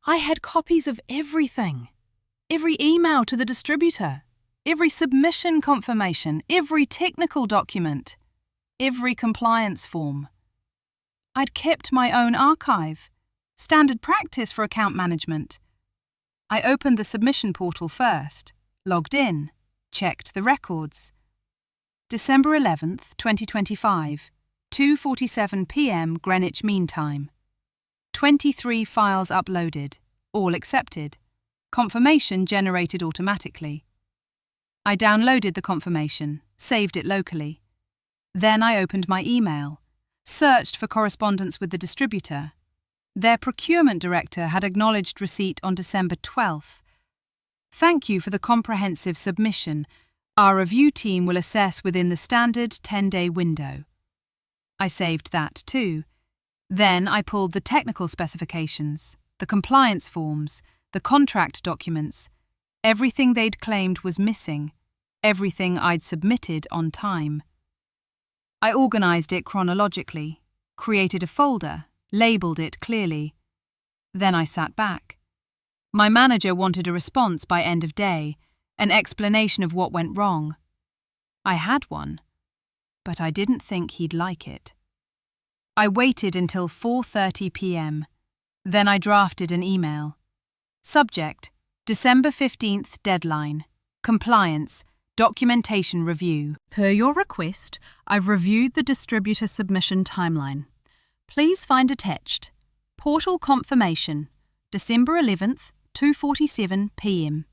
I had copies of everything. Every email to the distributor, every submission confirmation, every technical document, every compliance form. I'd kept my own archive, standard practice for account management. I opened the submission portal first, logged in, checked the records. December 11th, 2025, 2:47 p.m. Greenwich Mean Time. 23 files uploaded, all accepted. Confirmation generated automatically. I downloaded the confirmation, saved it locally. Then I opened my email, searched for correspondence with the distributor. Their procurement director had acknowledged receipt on December 12th. Thank you for the comprehensive submission. Our review team will assess within the standard 10-day window. I saved that too. Then I pulled the technical specifications, the compliance forms, the contract documents. Everything they'd claimed was missing, everything I'd submitted on time. I organised it chronologically, created a folder, labelled it clearly. Then I sat back. My manager wanted a response by end of day, an explanation of what went wrong. I had one, but I didn't think he'd like it. I waited until 4:30 p.m. Then I drafted an email. Subject: December 15th deadline. Compliance. Documentation review. Per your request, I've reviewed the distributor submission timeline. Please find attached portal confirmation, December 11th, 2:47 p.m.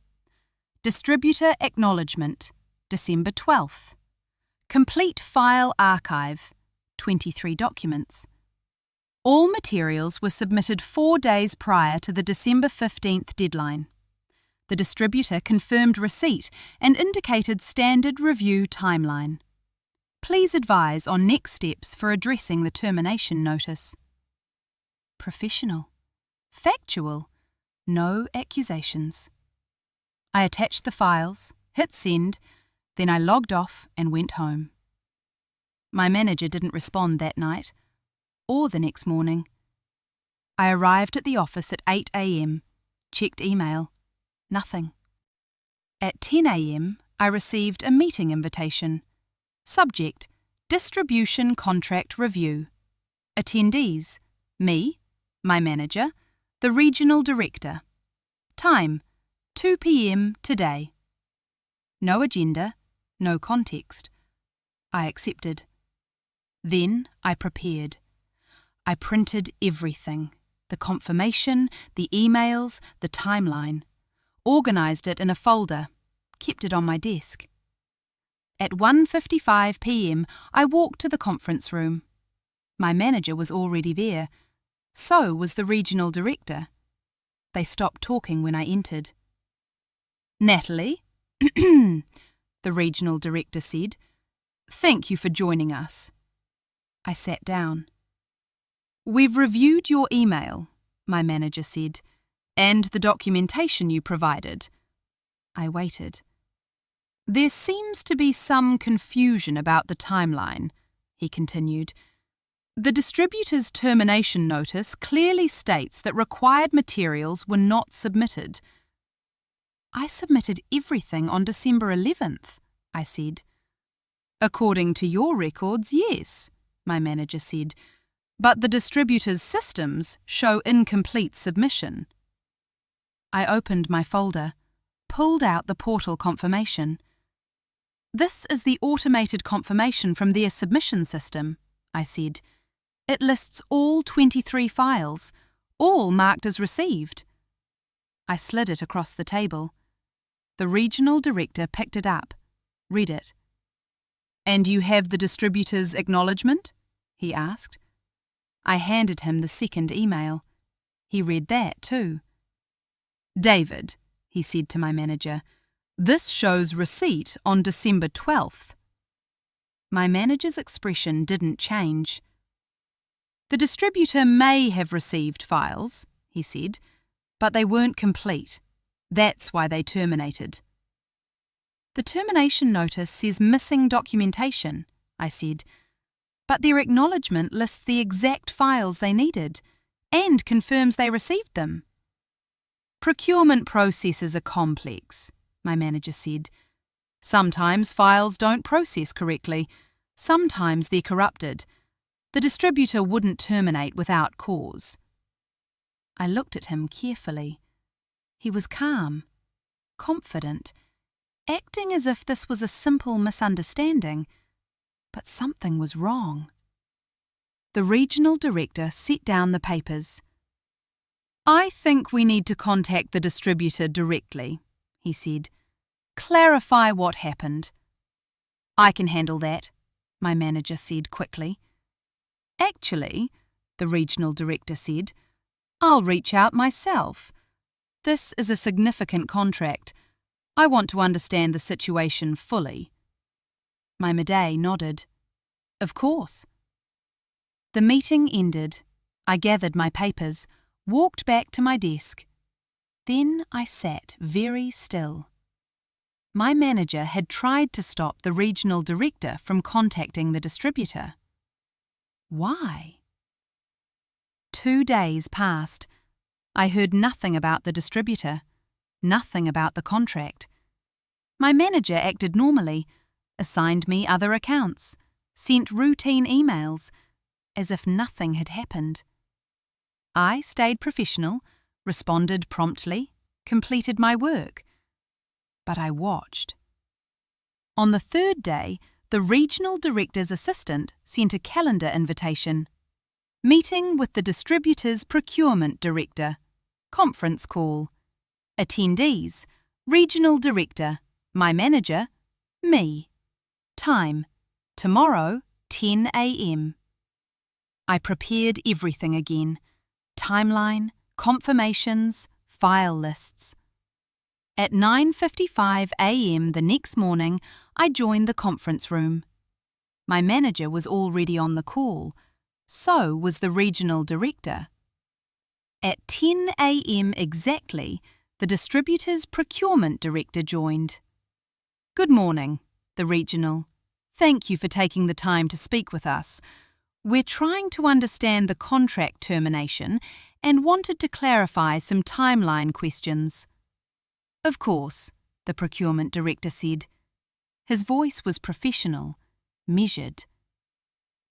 Distributor acknowledgement, December 12th. Complete file archive, 23 documents. All materials were submitted 4 days prior to the December 15th deadline. The distributor confirmed receipt and indicated standard review timeline. Please advise on next steps for addressing the termination notice. Professional. Factual. No accusations. I attached the files, hit send, then I logged off and went home. My manager didn't respond that night, or the next morning. I arrived at the office at 8 a.m, checked email. Nothing. At 10 a.m, I received a meeting invitation. Subject: Distribution Contract Review. Attendees: me, my manager, the Regional Director. Time: 2 p.m. today. No agenda, no context. I accepted. Then I prepared. I printed everything: the confirmation, the emails, the timeline. Organised it in a folder, kept it on my desk. At 1:55 p.m, I walked to the conference room. My manager was already there. So was the regional director. They stopped talking when I entered. Natalie, the regional director said, thank you for joining us. I sat down. We've reviewed your email, my manager said, and the documentation you provided. I waited. There seems to be some confusion about the timeline, he continued. The distributor's termination notice clearly states that required materials were not submitted. I submitted everything on December 11th, I said. According to your records, yes, my manager said, but the distributor's systems show incomplete submission. I opened my folder, pulled out the portal confirmation. This is the automated confirmation from their submission system, I said. It lists all 23 files, all marked as received. I slid it across the table. The regional director picked it up, read it. And you have the distributor's acknowledgement? He asked. I handed him the second email. He read that too. David, he said to my manager, this shows receipt on December 12th. My manager's expression didn't change. The distributor may have received files, he said, but they weren't complete. That's why they terminated. The termination notice says missing documentation, I said, but their acknowledgement lists the exact files they needed and confirms they received them. Procurement processes are complex, my manager said. Sometimes files don't process correctly. Sometimes they're corrupted. The distributor wouldn't terminate without cause. I looked at him carefully. He was calm, confident, acting as if this was a simple misunderstanding. But something was wrong. The regional director set down the papers. "I think we need to contact the distributor directly," he said. "Clarify what happened." "I can handle that," my manager said quickly. "Actually," the regional director said, "I'll reach out myself. This is a significant contract. I want to understand the situation fully." My Madei nodded. "Of course." The meeting ended. I gathered my papers, walked back to my desk. Then I sat very still. My manager had tried to stop the regional director from contacting the distributor. Why? 2 days passed. I heard nothing about the distributor, nothing about the contract. My manager acted normally, assigned me other accounts, sent routine emails, as if nothing had happened. I stayed professional, responded promptly, completed my work. But I watched. On the 3rd day, the regional director's assistant sent a calendar invitation. Meeting with the distributor's procurement director. Conference call. Attendees: regional director, my manager, me. Time: tomorrow, 10 a.m. I prepared everything again. Timeline, confirmations, file lists. At 9:55 a.m. the next morning, I joined the conference room. My manager was already on the call. So was the regional director. At 10 a.m. exactly, the distributor's procurement director joined. "Good morning," the regional. "Thank you for taking the time to speak with us. We're trying to understand the contract termination and wanted to clarify some timeline questions." "Of course," the procurement director said. His voice was professional, measured.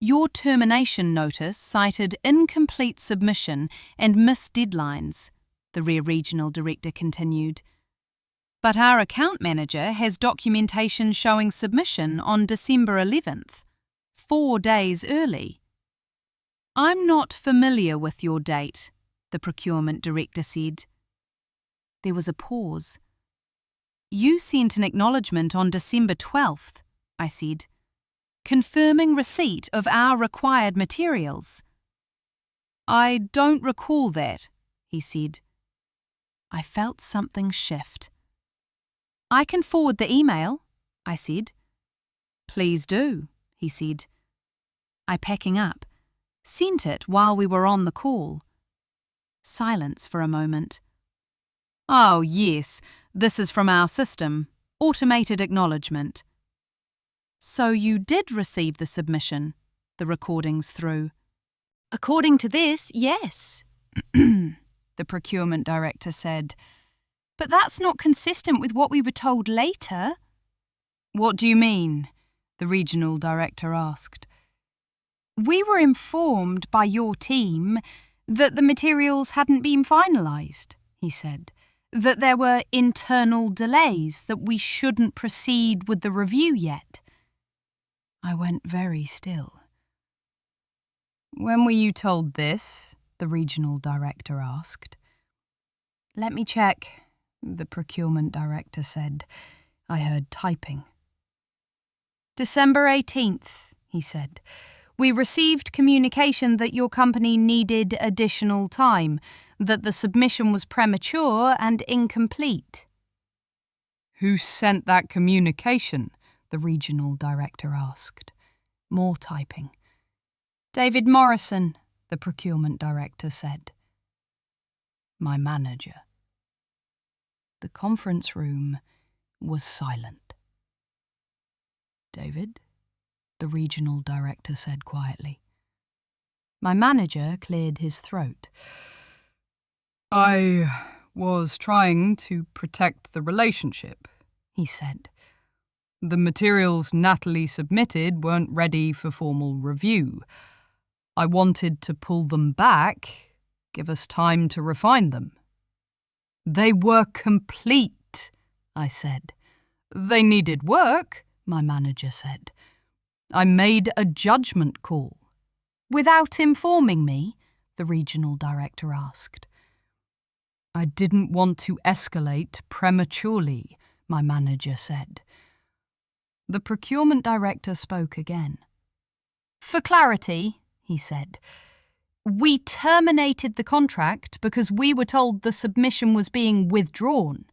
"Your termination notice cited incomplete submission and missed deadlines," the regional director continued. "But our account manager has documentation showing submission on December 11th, 4 days early." "I'm not familiar with your date," the procurement director said. There was a pause. "You sent an acknowledgement on December 12th, I said, "confirming receipt of our required materials." "I don't recall that," he said. I felt something shift. "I can forward the email," I said. "Please do," he said. I packing up, sent it while we were on the call. Silence for a moment. "Oh, yes, this is from our system. Automated acknowledgement." "So you did receive the submission," the recordings through. "According to this, yes," the procurement director said. "But that's not consistent with what we were told later." "What do you mean?" the regional director asked. "We were informed by your team that the materials hadn't been finalised," he said, "that there were internal delays, that we shouldn't proceed with the review yet." I went very still. "When were you told this?" the regional director asked. "Let me check," the procurement director said. I heard typing. "December 18th, he said. "We received communication that your company needed additional time, that the submission was premature and incomplete." "Who sent that communication?" the regional director asked. More typing. "David Morrison," the procurement director said. My manager. The conference room was silent. "David?" the regional director said quietly. My manager cleared his throat. "I was trying to protect the relationship, he said. The materials Natalie submitted weren't ready for formal review. I wanted to pull them back, give us time to refine them. They were complete, I said. They needed work, my manager said. I made a judgment call. Without informing me? The regional director asked. I didn't want to escalate prematurely, my manager said. The procurement director spoke again. For clarity, he said, we terminated the contract because we were told the submission was being withdrawn.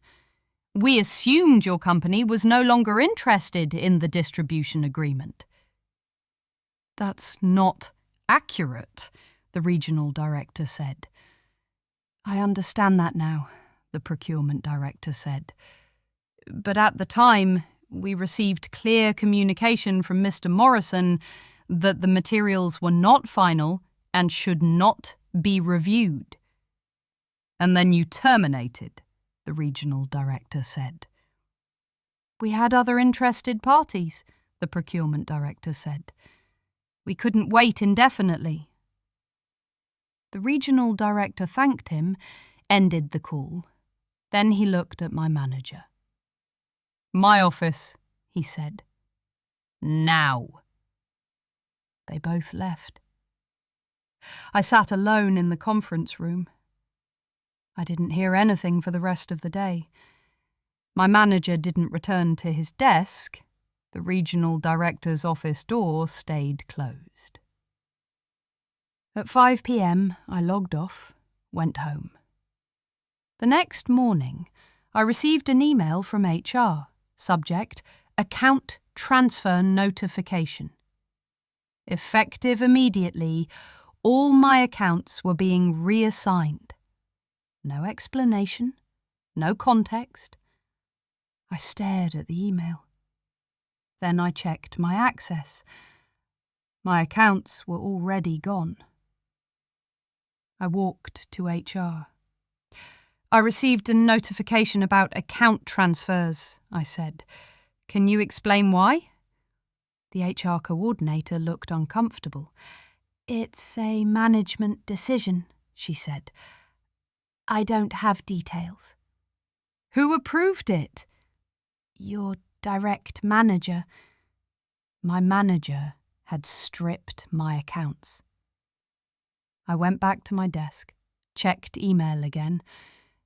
We assumed your company was no longer interested in the distribution agreement. That's not accurate, the regional director said. I understand that now, the procurement director said. But at the time, we received clear communication from Mr. Morrison that the materials were not final and should not be reviewed. And then you terminated, the regional director said. We had other interested parties, the procurement director said. We couldn't wait indefinitely. The regional director thanked him, ended the call. Then he looked at my manager. My office, he said. Now. They both left. I sat alone in the conference room. I didn't hear anything for the rest of the day. My manager didn't return to his desk. The regional director's office door stayed closed. At 5 p.m, I logged off, went home. The next morning, I received an email from HR, subject, Account Transfer Notification. Effective immediately, all my accounts were being reassigned. No explanation, no context. I stared at the email. Then I checked my access. My accounts were already gone. I walked to HR. I received a notification about account transfers, I said. Can you explain why? The HR coordinator looked uncomfortable. It's a management decision, she said. I don't have details. Who approved it? Your direct manager. My manager had stripped my accounts. I went back to my desk, checked email again.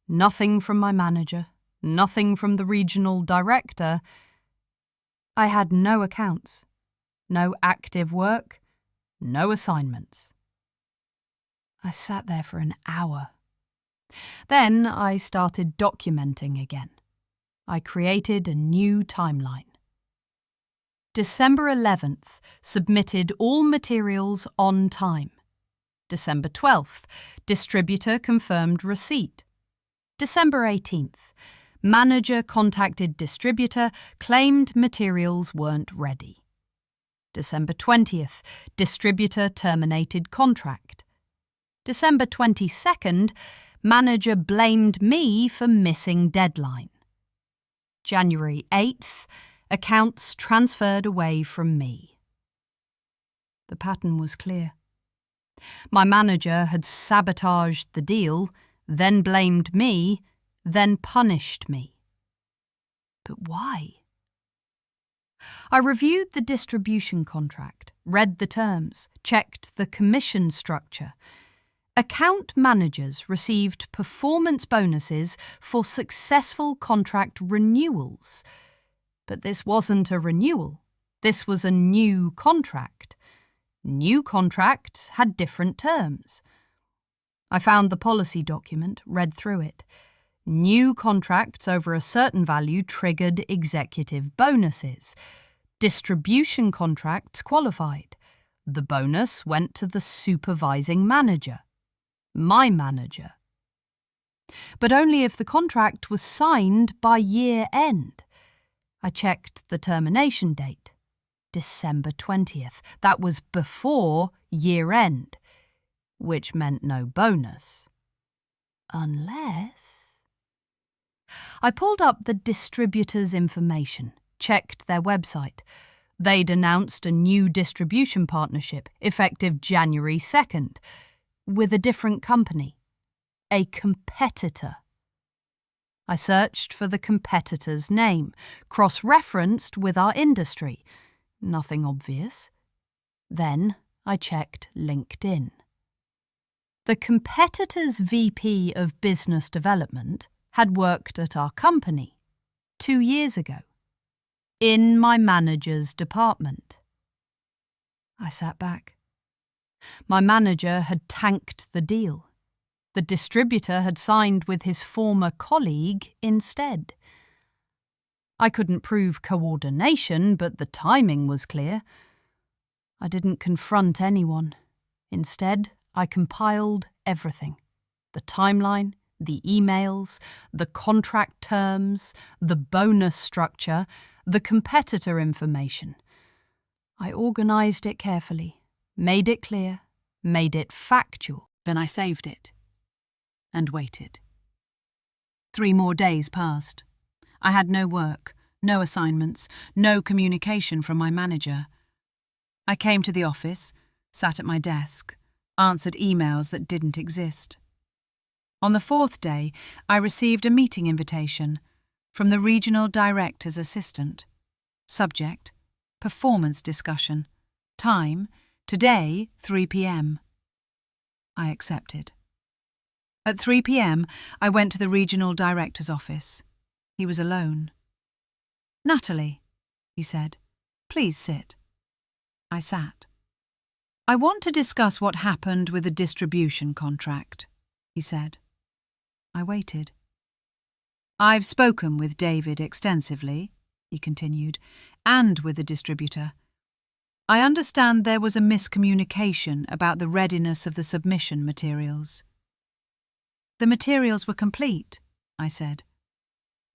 Nothing from my manager, nothing from the regional director. I had no accounts, no active work, no assignments. I sat there for an hour. Then I started documenting again. I created a new timeline. December 11th, submitted all materials on time. December 12th, distributor confirmed receipt. December 18th, manager contacted distributor, claimed materials weren't ready. December 20th, distributor terminated contract. December 22nd, manager blamed me for missing deadline. January 8th, accounts transferred away from me. The pattern was clear. My manager had sabotaged the deal, then blamed me, then punished me. But why? I reviewed the distribution contract, read the terms, checked the commission structure. Account managers received performance bonuses for successful contract renewals. But this wasn't a renewal. This was a new contract. New contracts had different terms. I found the policy document, read through it. New contracts over a certain value triggered executive bonuses. Distribution contracts qualified. The bonus went to the supervising manager. My manager. But only if the contract was signed by year end. I checked the termination date. December 20th. That was before year end, which meant no bonus. Unless... I pulled up the distributor's information, checked their website. They'd announced a new distribution partnership, effective January 2nd, with a different company, a competitor. I searched for the competitor's name, cross-referenced with our industry. Nothing obvious. Then I checked LinkedIn. The competitor's VP of Business Development had worked at our company 2 years ago, in my manager's department. I sat back. My manager had tanked the deal. The distributor had signed with his former colleague instead. I couldn't prove coordination, but the timing was clear. I didn't confront anyone. Instead, I compiled everything. The timeline, the emails, the contract terms, the bonus structure, the competitor information. I organised it carefully, made it clear, made it factual. Then I saved it and waited. 3 more days passed. I had no work, no assignments, no communication from my manager. I came to the office, sat at my desk, answered emails that didn't exist. On the 4th day, I received a meeting invitation from the regional director's assistant. Subject: performance discussion. Time: today, 3 p.m. I accepted. At 3 p.m, I went to the regional director's office. He was alone. "Natalie," he said, "please sit." I sat. "I want to discuss what happened with the distribution contract," he said. I waited. "I've spoken with David extensively," he continued, "and with the distributor. I understand there was a miscommunication about the readiness of the submission materials." "The materials were complete," I said.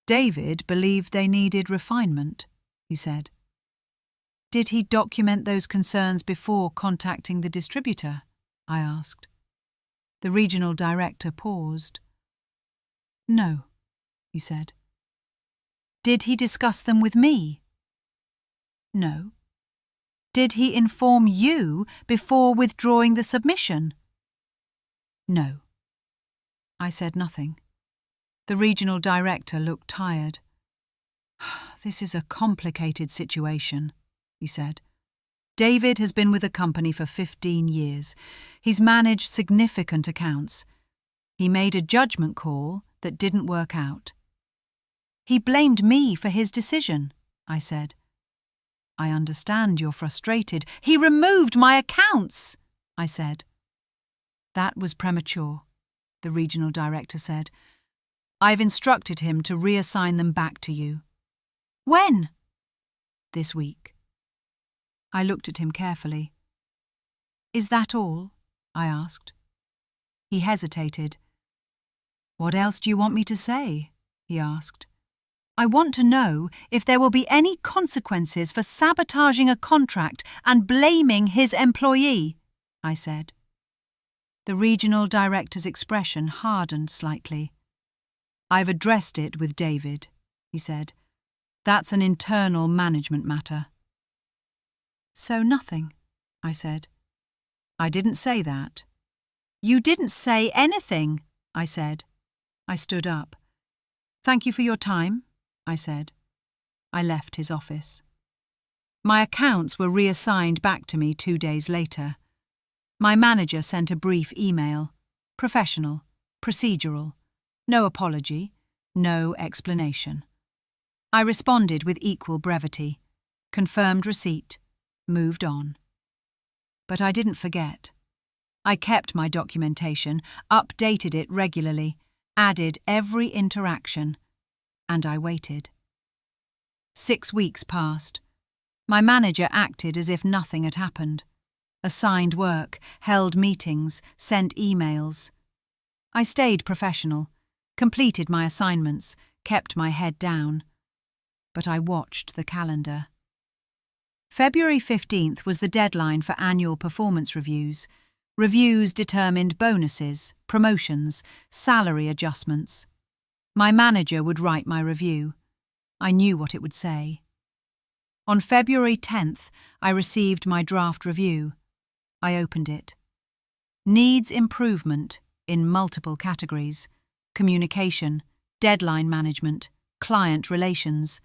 "David believed they needed refinement," he said. "Did he document those concerns before contacting the distributor?" I asked. The regional director paused. "No," he said. "Did he discuss them with me?" "No." "Did he inform you before withdrawing the submission?" "No." I said nothing. The regional director looked tired. "This is a complicated situation," he said. "David has been with the company for 15 years. He's managed significant accounts. He made a judgment call that didn't work out." "He blamed me for his decision," I said. "I understand you're frustrated." "He removed my accounts," I said. "That was premature," the regional director said. "I've instructed him to reassign them back to you." "When?" "This week." I looked at him carefully. "Is that all?" I asked. He hesitated. "What else do you want me to say?" he asked. "I want to know if there will be any consequences for sabotaging a contract and blaming his employee," I said. The regional director's expression hardened slightly. "I've addressed it with David," he said. "That's an internal management matter." "So nothing," I said. "I didn't say that." "You didn't say anything," I said. I stood up. "Thank you for your time," I said. I left his office. My accounts were reassigned back to me 2 days later. My manager sent a brief email. Professional, procedural, no apology, no explanation. I responded with equal brevity, confirmed receipt, moved on. But I didn't forget. I kept my documentation, updated it regularly, added every interaction, and I waited. 6 weeks passed. My manager acted as if nothing had happened. Assigned work, held meetings, sent emails. I stayed professional, completed my assignments, kept my head down. But I watched the calendar. February 15th was the deadline for annual performance reviews. Reviews determined bonuses, promotions, salary adjustments. My manager would write my review. I knew what it would say. On February 10th, I received my draft review. I opened it. Needs improvement in multiple categories: communication, deadline management, client relations.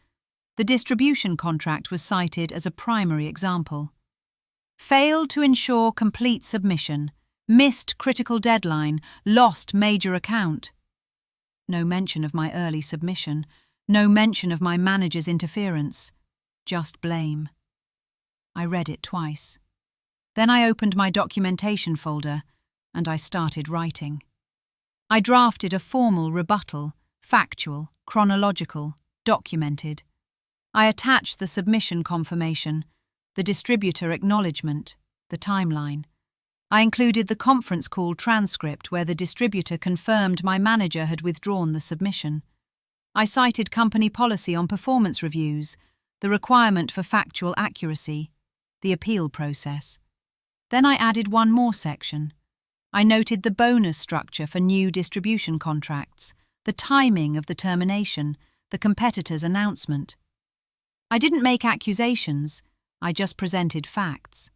The distribution contract was cited as a primary example. Failed to ensure complete submission, missed critical deadline, lost major account. No mention of my early submission, no mention of my manager's interference, just blame. I read it twice. Then I opened my documentation folder and I started writing. I drafted a formal rebuttal, factual, chronological, documented. I attached the submission confirmation, the distributor acknowledgement, the timeline. I included the conference call transcript where the distributor confirmed my manager had withdrawn the submission. I cited company policy on performance reviews, the requirement for factual accuracy, the appeal process. Then I added one more section. I noted the bonus structure for new distribution contracts, the timing of the termination, the competitor's announcement. I didn't make accusations, I just presented facts.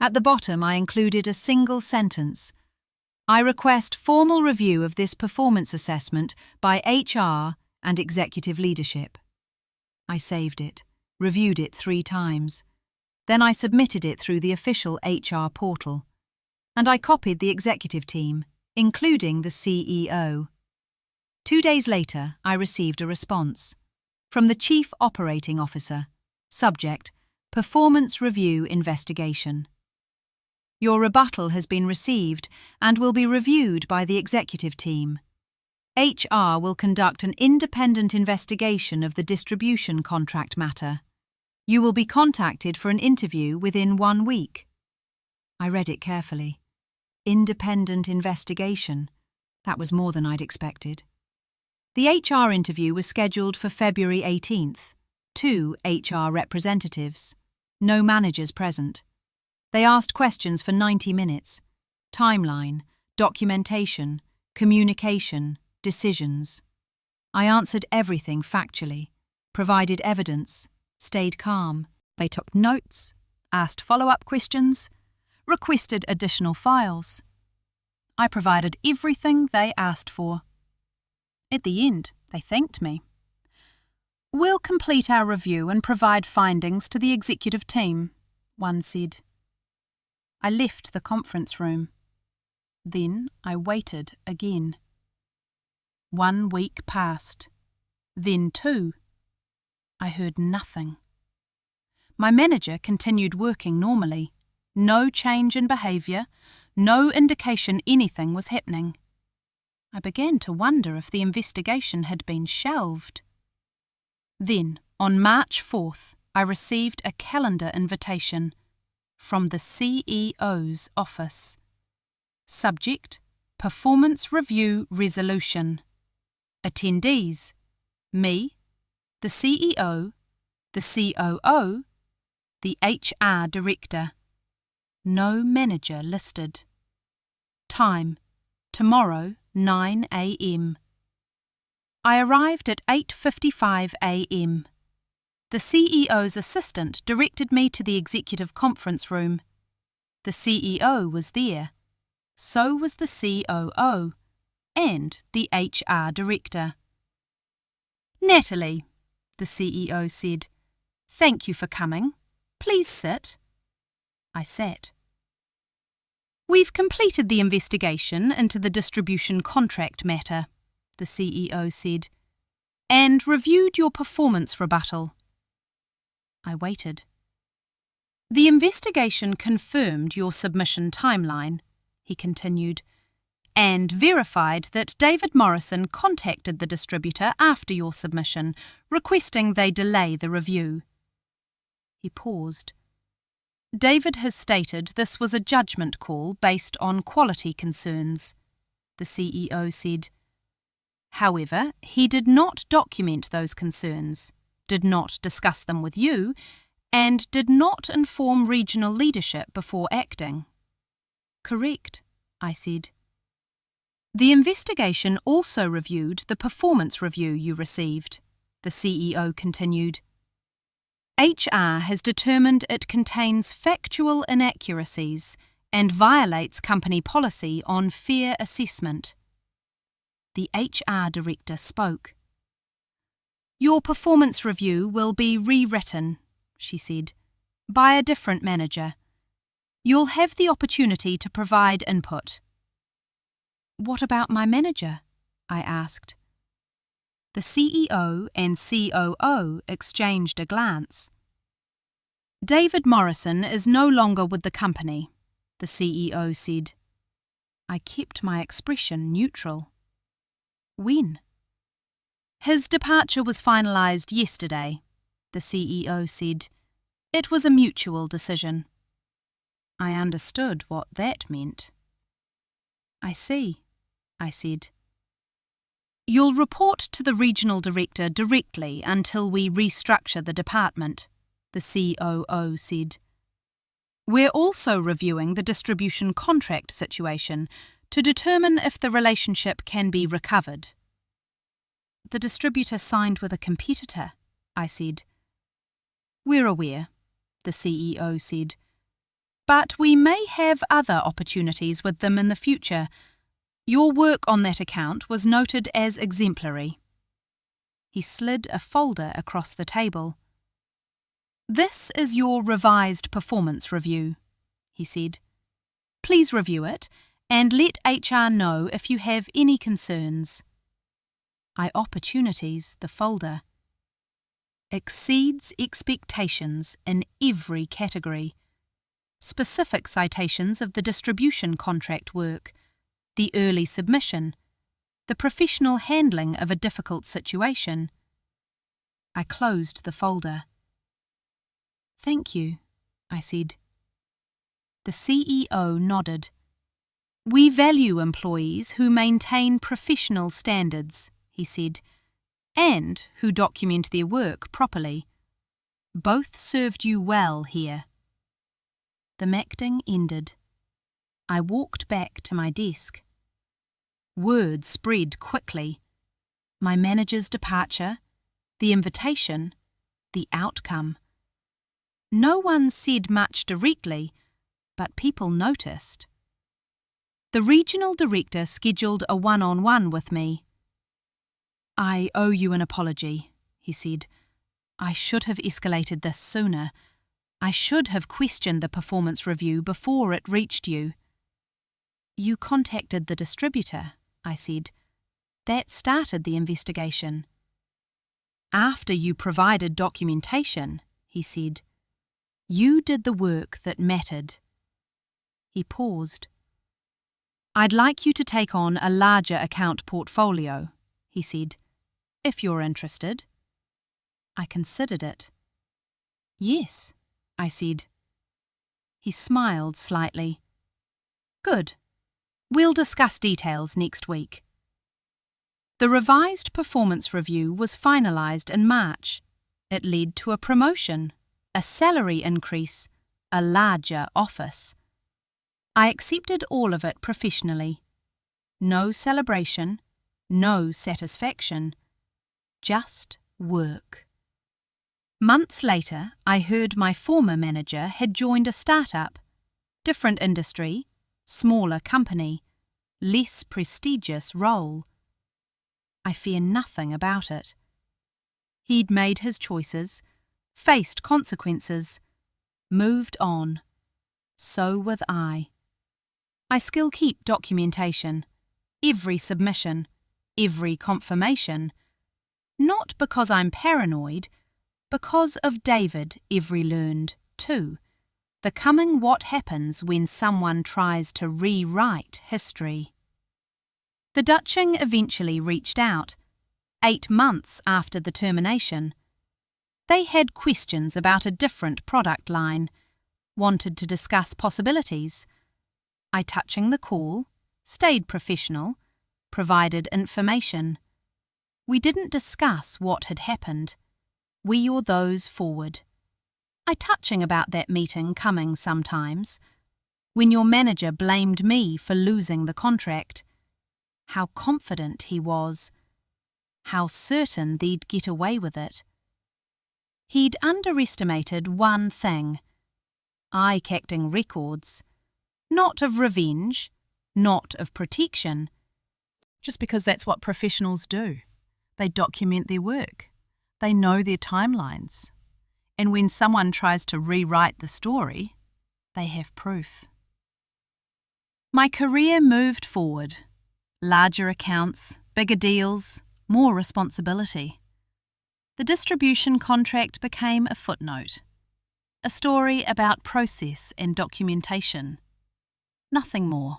At the bottom, I included a single sentence. I request formal review of this performance assessment by HR and executive leadership. I saved it, reviewed it 3 times. Then I submitted it through the official HR portal. And I copied the executive team, including the CEO. 2 days later, I received a response. From the Chief Operating Officer. Subject: Performance Review Investigation. Your rebuttal has been received and will be reviewed by the executive team. HR will conduct an independent investigation of the distribution contract matter. You will be contacted for an interview within 1 week. I read it carefully. Independent investigation. That was more than I'd expected. The HR interview was scheduled for February 18th. 2 HR representatives. No managers present. They asked questions for 90 minutes. Timeline, documentation, communication, decisions. I answered everything factually, provided evidence, stayed calm. They took notes, asked follow-up questions, requested additional files. I provided everything they asked for. At the end, they thanked me. We'll complete our review and provide findings to the executive team, one said. I left the conference room. Then I waited again. 1 week passed. Then 2. I heard nothing. My manager continued working normally. No change in behaviour, no indication anything was happening. I began to wonder if the investigation had been shelved. Then, on March 4th, I received a calendar invitation from the CEO's office. Subject: Performance Review Resolution. Attendees: me, the CEO, the COO, the HR Director. No manager listed. Time: tomorrow, 9 a.m. I arrived at 8:55 a.m. The CEO's assistant directed me to the executive conference room. The CEO was there. So was the COO and the HR Director. "Natalie," the CEO said, "thank you for coming. Please sit." I sat. "We've completed the investigation into the distribution contract matter," the CEO said, "and reviewed your performance rebuttal." I waited. "The investigation confirmed your submission timeline," he continued, "and verified that David Morrison contacted the distributor after your submission, requesting they delay the review." He paused. "David has stated this was a judgment call based on quality concerns," the CEO said. "However, he did not document those concerns, did not discuss them with you, and did not inform regional leadership before acting." "Correct," I said. The investigation also reviewed the performance review you received, the CEO continued. HR has determined it contains factual inaccuracies and violates company policy on fair assessment. The HR director spoke. Your performance review will be rewritten, she said, by a different manager. You'll have the opportunity to provide input. What about my manager? I asked. The CEO and COO exchanged a glance. David Morrison is no longer with the company, the CEO said. I kept my expression neutral. When? His departure was finalised yesterday, the CEO said. It was a mutual decision. I understood what that meant. I see, I said. You'll report to the regional director directly until we restructure the department, the COO said. We're also reviewing the distribution contract situation to determine if the relationship can be recovered. The distributor signed with a competitor, I said. We're aware, the CEO said. But we may have other opportunities with them in the future. Your work on that account was noted as exemplary. He slid a folder across the table. This is your revised performance review, he said. Please review it and let HR know if you have any concerns. Opportunities the folder. Exceeds expectations in every category. Specific citations of the distribution contract work, the early submission, the professional handling of a difficult situation. I closed the folder. Thank you, I said. The CEO nodded. We value employees who maintain professional standards, he said, and who document their work properly. Both served you well here. The meeting ended. I walked back to my desk. Word spread quickly. My manager's departure, the invitation, the outcome. No one said much directly, but people noticed. The regional director scheduled a one-on-one with me. I owe you an apology, he said. I should have escalated this sooner. I should have questioned the performance review before it reached you. You contacted the distributor, I said. That started the investigation. After you provided documentation, he said. You did the work that mattered. He paused. I'd like you to take on a larger account portfolio, he said, if you're interested. I considered it. Yes, I said. He smiled slightly. Good. We'll discuss details next week. The revised performance review was finalised in March. It led to a promotion, a salary increase, a larger office. I accepted all of it professionally. No celebration, no satisfaction, just work. Months later, I heard my former manager had joined a startup, different industry, smaller company, less prestigious role. I fear nothing about it. He'd made his choices, faced consequences, moved on. So with I. I still keep documentation, every submission, every confirmation, not because I'm paranoid, because of David every learned, too, the coming what happens when someone tries to rewrite history. The Dutching eventually reached out, 8 months after the termination. They had questions about a different product line, wanted to discuss possibilities. I touching the call, stayed professional, provided information. We didn't discuss what had happened, we or those forward. I touching about that meeting coming sometimes, when your manager blamed me for losing the contract. how confident he was, how certain they'd get away with it. He'd underestimated one thing: eye-catching records, not of revenge, not of protection, just because that's what professionals do. They document their work. They know their timelines. And when someone tries to rewrite the story, they have proof. My career moved forward. Larger accounts, bigger deals, more responsibility. The distribution contract became a footnote, a story about process and documentation. Nothing more.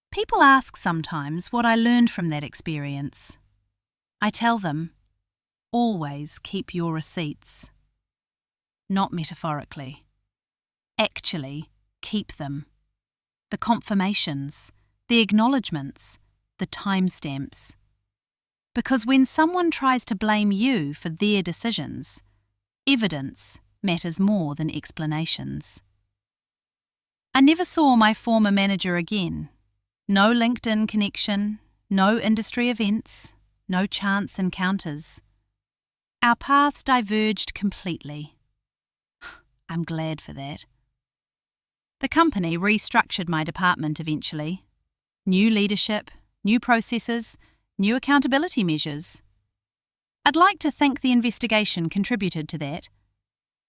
People ask sometimes what I learned from that experience. I tell them, always keep your receipts. Not metaphorically. Actually, keep them. The confirmations, the acknowledgements, the timestamps. Because when someone tries to blame you for their decisions, evidence matters more than explanations. I never saw my former manager again. No LinkedIn connection, no industry events, no chance encounters. Our paths diverged completely. I'm glad for that. The company restructured my department eventually. New leadership, new processes, new accountability measures. I'd like to think the investigation contributed to that,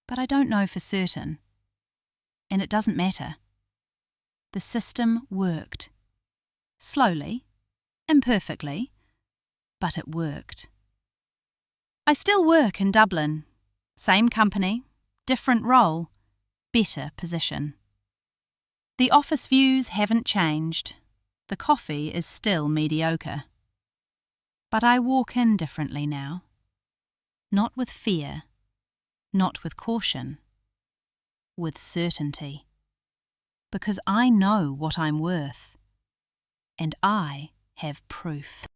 but I don't know for certain. And it doesn't matter. The system worked. Slowly, imperfectly, but it worked. I still work in Dublin. Same company, different role, better position. The office views haven't changed. The coffee is still mediocre. But I walk in differently now. Not with fear, not with caution, with certainty. Because I know what I'm worth, and I have proof.